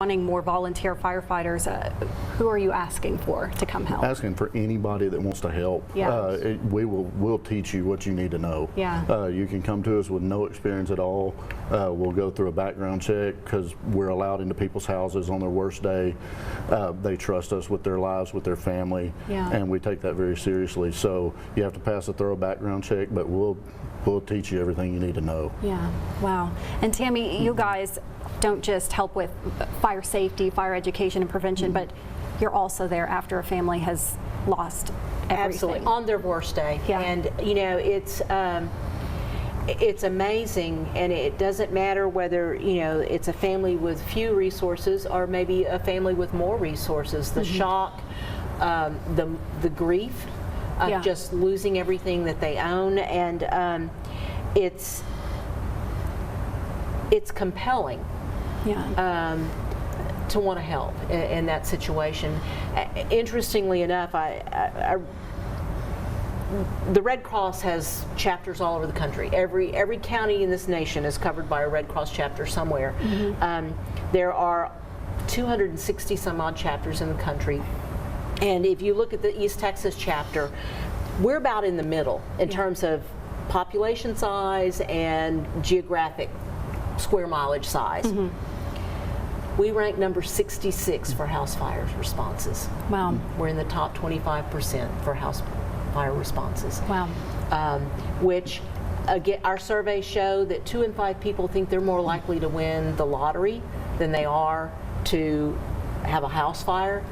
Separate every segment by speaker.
Speaker 1: wanting more volunteer firefighters, who are you asking for to come help?
Speaker 2: Asking for anybody that wants to help.
Speaker 1: Yeah.
Speaker 2: We'll teach you what you need to know.
Speaker 1: Yeah.
Speaker 2: You can come to us with no experience at all. We'll go through a background check because we're allowed into people's houses on their worst day. They trust us with their lives, with their family,
Speaker 1: Yeah.
Speaker 2: and we take that very seriously. So you have to pass a thorough background check, but we'll teach you everything you need to know.
Speaker 1: Yeah, wow. And Tammy, you guys don't just help with fire safety, fire education and prevention, but you're also there after a family has lost everything.
Speaker 3: Absolutely, on their worst day.
Speaker 1: Yeah.
Speaker 3: And you know, it's amazing, and it doesn't matter whether, you know, it's a family with few resources or maybe a family with more resources. The shock, the grief of
Speaker 1: Yeah.
Speaker 3: just losing everything that they own, and it's compelling.
Speaker 1: Yeah.
Speaker 3: To want to help in that situation. Interestingly enough, the Red Cross has chapters all over the country. Every county in this nation is covered by a Red Cross chapter somewhere. There are 260 some odd chapters in the country, and if you look at the East Texas chapter, we're about in the middle in terms of population size and geographic square mileage size. We rank number 66 for house fire responses.
Speaker 1: Wow.
Speaker 3: We're in the top 25% for house fire responses.
Speaker 1: Wow.
Speaker 3: Which, again, our surveys show that 2 in 5 people think they're more likely to win the lottery than they are to have a house fire.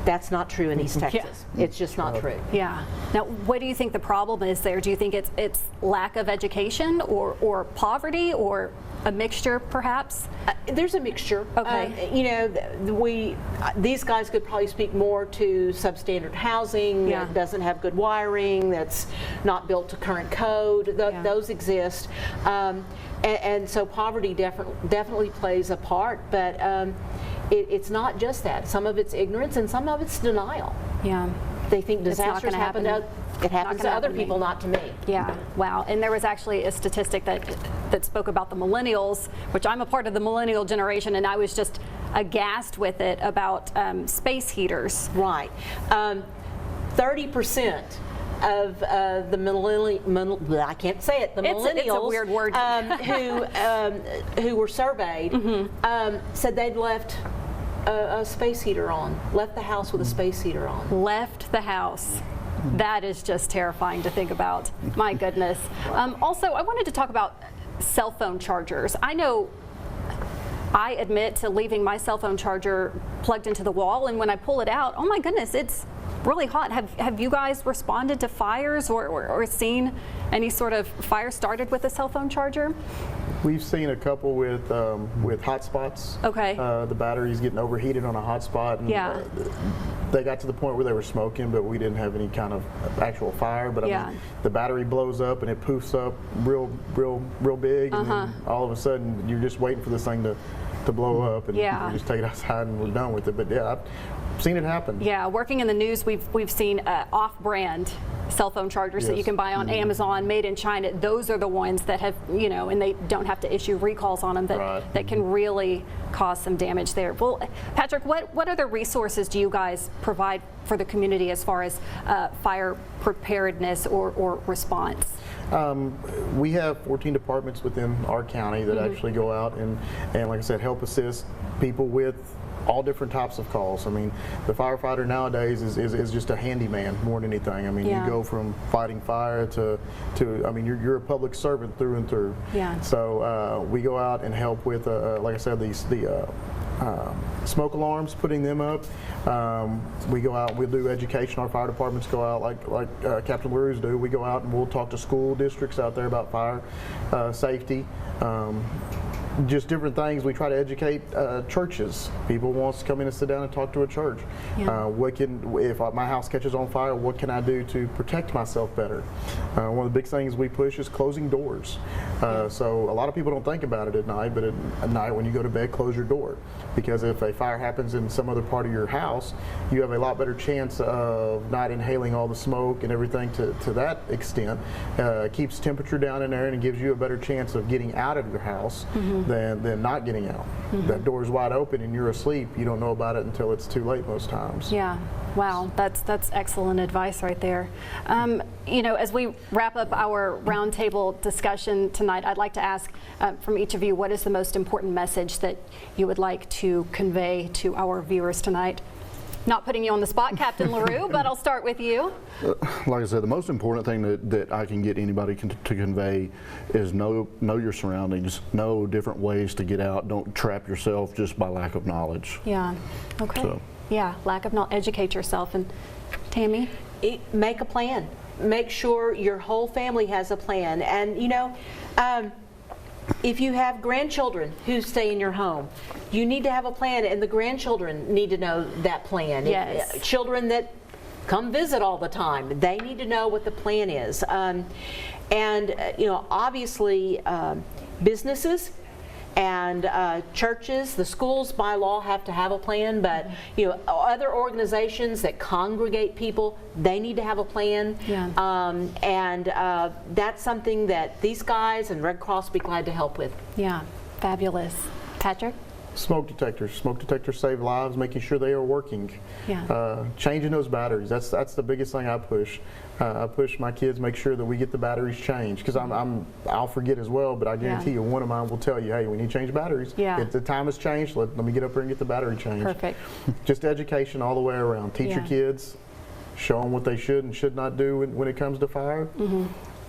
Speaker 3: That's not true in East Texas. It's just not true.
Speaker 1: Yeah. Now, what do you think the problem is there? Do you think it's lack of education or poverty or a mixture, perhaps?
Speaker 3: There's a mixture.
Speaker 1: Okay.
Speaker 3: You know, these guys could probably speak more to substandard housing that doesn't have good wiring, that's not built to current code. Those exist, and so poverty definitely plays a part. But it's not just that. Some of it's ignorance, and some of it's denial.
Speaker 1: Yeah.
Speaker 3: They think disasters happen to other people, not to me.
Speaker 1: Yeah, wow. And there was actually a statistic that spoke about the millennials, which I'm a part of the millennial generation, and I was just aghast with it about space heaters.
Speaker 3: Right. 30% of the millennial, I can't say it, the millennials,
Speaker 1: it's a weird word.
Speaker 3: who were surveyed said they'd left a space heater on, left the house with a space heater on.
Speaker 1: Left the house. That is just terrifying to think about. My goodness. Also, I wanted to talk about cell phone chargers. I know I admit to leaving my cell phone charger plugged into the wall, and when I pull it out, oh my goodness, it's really hot. Have you guys responded to fires or seen any sort of fire started with a cell phone charger?
Speaker 4: We've seen a couple with hot spots.
Speaker 1: Okay.
Speaker 4: The batteries getting overheated on a hot spot, and they got to the point where they were smoking, but we didn't have any kind of actual fire. But I mean, the battery blows up and it poofs up real big, and then all of a sudden you're just waiting for this thing to blow up, and you just take it outside and we're done with it. But yeah, I've seen it happen.
Speaker 1: Yeah, working in the news, we've seen off-brand cell phone chargers that you can buy on Amazon, made in China. Those are the ones that have, you know, and they don't have to issue recalls on them that can really cause some damage there. Well, Patrick, what other resources do you guys provide for the community as far as fire preparedness or response?
Speaker 4: We have 14 departments within our county that actually go out and like I said, help assist people with all different types of calls. I mean, the firefighter nowadays is just a handyman more than anything. I mean, you go from fighting fire to I mean, you're a public servant through and through.
Speaker 1: Yeah.
Speaker 4: So we go out and help with, like I said, the smoke alarms, putting them up. We go out and we'll do education. Our fire departments go out like Captain LaRue's do. We go out and we'll talk to school districts out there about fire safety. Just different things. We try to educate churches. People want to come in and sit down and talk to a church. If my house catches on fire, what can I do to protect myself better? One of the big things we push is closing doors. So a lot of people don't think about it at night, but at night when you go to bed, close your door. Because if a fire happens in some other part of your house, you have a lot better chance of not inhaling all the smoke and everything to that extent. Keeps temperature down in there and it gives you a better chance of getting out of your house than not getting out. That door is wide open and you're asleep. You don't know about it until it's too late most times.
Speaker 1: Yeah. Wow, that's excellent advice right there. You know, as we wrap up our roundtable discussion tonight, I'd like to ask from each of you, what is the most important message that you would like to convey to our viewers tonight? Not putting you on the spot, Captain LaRue, but I'll start with you.
Speaker 2: Like I said, the most important thing that I can get anybody to convey is know your surroundings, know different ways to get out. Don't trap yourself just by lack of knowledge.
Speaker 1: Yeah, okay.
Speaker 2: So.
Speaker 1: Yeah, lack of knowledge, educate yourself. And Tammy?
Speaker 3: Make a plan. Make sure your whole family has a plan. And you know, if you have grandchildren who stay in your home, you need to have a plan, and the grandchildren need to know that plan.
Speaker 1: Yes.
Speaker 3: Children that come visit all the time, they need to know what the plan is. And you know, obviously, businesses and churches, the schools by law have to have a plan, but you know, other organizations that congregate people, they need to have a plan.
Speaker 1: Yeah.
Speaker 3: And that's something that these guys and Red Cross be glad to help with.
Speaker 1: Yeah, fabulous. Patrick?
Speaker 4: Smoke detectors. Smoke detectors save lives, making sure they are working.
Speaker 1: Yeah.
Speaker 4: Changing those batteries. That's the biggest thing I push. I push my kids, make sure that we get the batteries changed, because I'll forget as well, but I guarantee you one of mine will tell you, hey, we need to change batteries.
Speaker 1: Yeah.
Speaker 4: If the time has changed, let me get up here and get the battery changed.
Speaker 1: Perfect.
Speaker 4: Just education all the way around. Teach your kids, show them what they should and should not do when it comes to fire.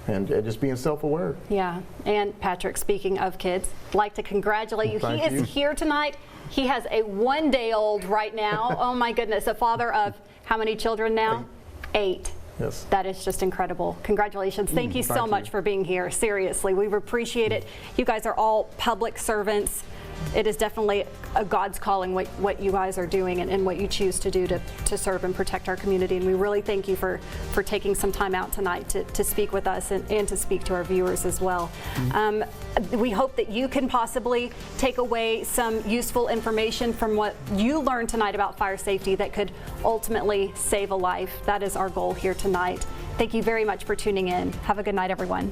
Speaker 4: And just being self-aware.
Speaker 1: Yeah, and Patrick, speaking of kids, I'd like to congratulate you.
Speaker 4: Thank
Speaker 1: He
Speaker 4: you.
Speaker 1: is here tonight. He has a one-day-old right now. Oh my goodness, a father of how many children now? 8.
Speaker 4: Yes.
Speaker 1: That is just incredible. Congratulations. Thank you so
Speaker 4: thank
Speaker 1: much
Speaker 4: you.
Speaker 1: for being here. Seriously, we appreciate it. You guys are all public servants. It is definitely a God's calling what you guys are doing and what you choose to do to serve and protect our community. And we really thank you for taking some time out tonight to speak with us and to speak to our viewers as well. We hope that you can possibly take away some useful information from what you learned tonight about fire safety that could ultimately save a life. That is our goal here tonight. Thank you very much for tuning in. Have a good night, everyone.